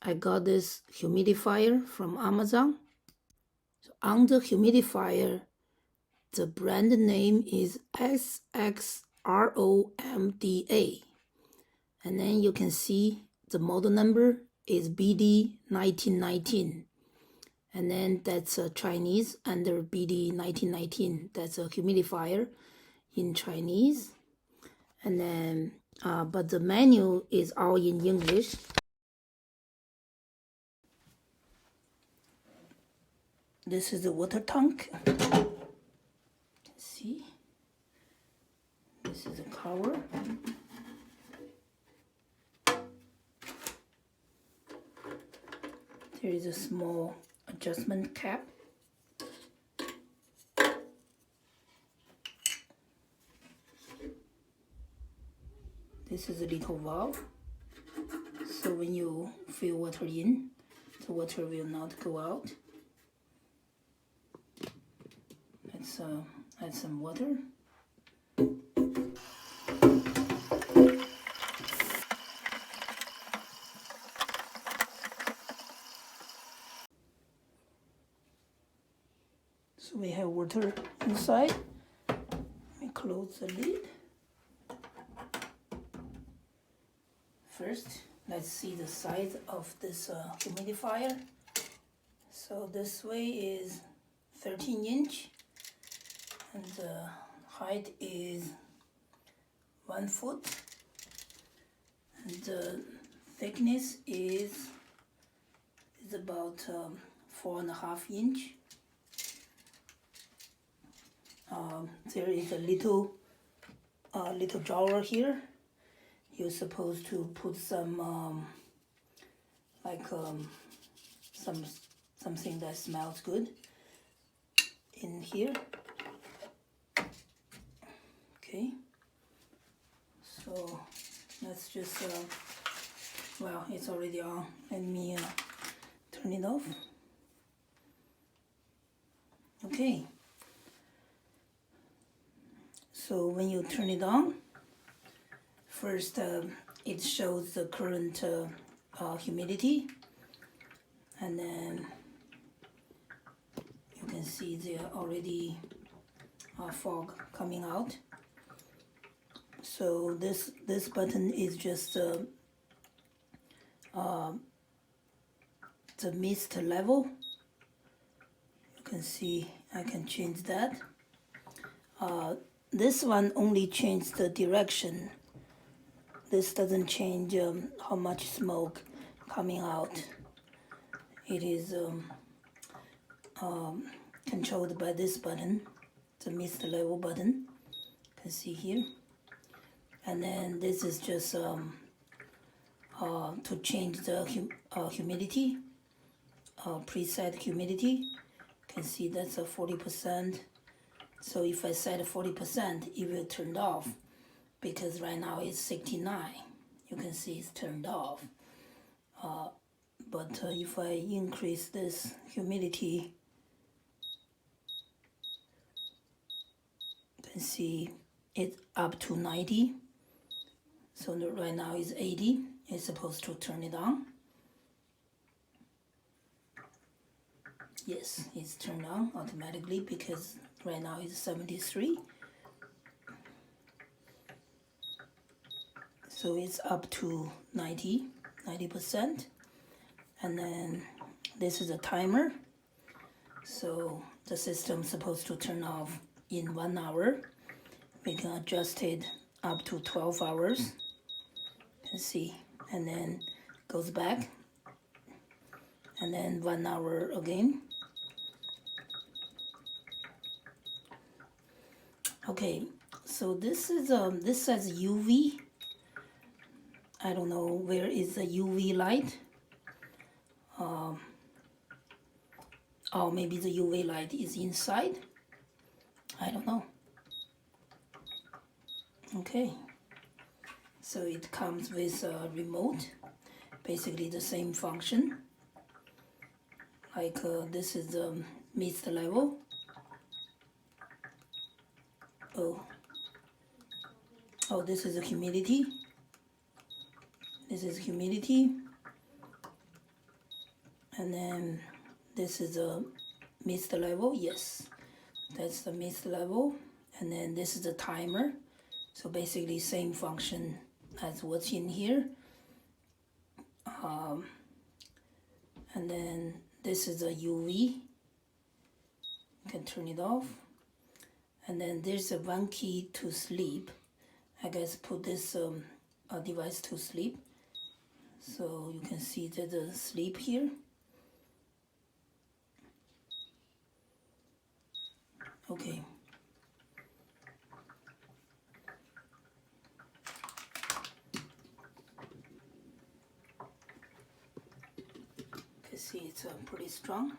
I got this humidifier from Amazon. So on the humidifier, the brand name is SXROMDA. And then you can see the model number is BD-1919. And then that's Chinese under BD-1919. That's a humidifier in Chinese. And then, but the menu is all in English. This is the water tank. See, this is a cover. There is a small adjustment cap. This is a little valve. So when you fill water in, the water will not go out. Let's add some water. So we have water inside. We close the lid. First, let's see the size of this humidifier. So this way is 13 inch and the height is 1 foot and the thickness is about 4.5 inch. There is a little drawer here. You're supposed to put some something that smells good in here. Okay, so let's just well, it's already on. Let me turn it off. Okay, so when you turn it on, first it shows the current humidity, and then you can see there already fog coming out. So this button is just the mist level. You can see I can change that. This one only changes the direction. This doesn't change how much smoke coming out. It is controlled by this button, the mist level button. You can see here. And then this is just to change the humidity, preset humidity. You can see that's a 40%. So if I set 40%, it will turn off because right now it's 69. You can see it's turned off. But if I increase this humidity, you can see it's up to 90. So right now it's 80. It's supposed to turn it on. Yes, it's turned on automatically because right now it's 73. So it's up to 90%. And then this is a timer. So the system's supposed to turn off in 1 hour. We can adjust it up to 12 hours. You can see, and then goes back, and then 1 hour again. Okay, so this is this says UV. I don't know where is the UV light. Or maybe the UV light is inside. I don't know. Okay, so it comes with a remote, basically the same function. Like this is the mist level. Oh, this is the humidity. This is humidity. And then this is a mist level. Yes, that's the mist level. And then this is a timer. So basically same function as what's in here. And then this is a UV. You can turn it off. And then there's a one key to sleep. I guess put this device to sleep. So you can see there's a sleep here. Okay. You can see it's pretty strong.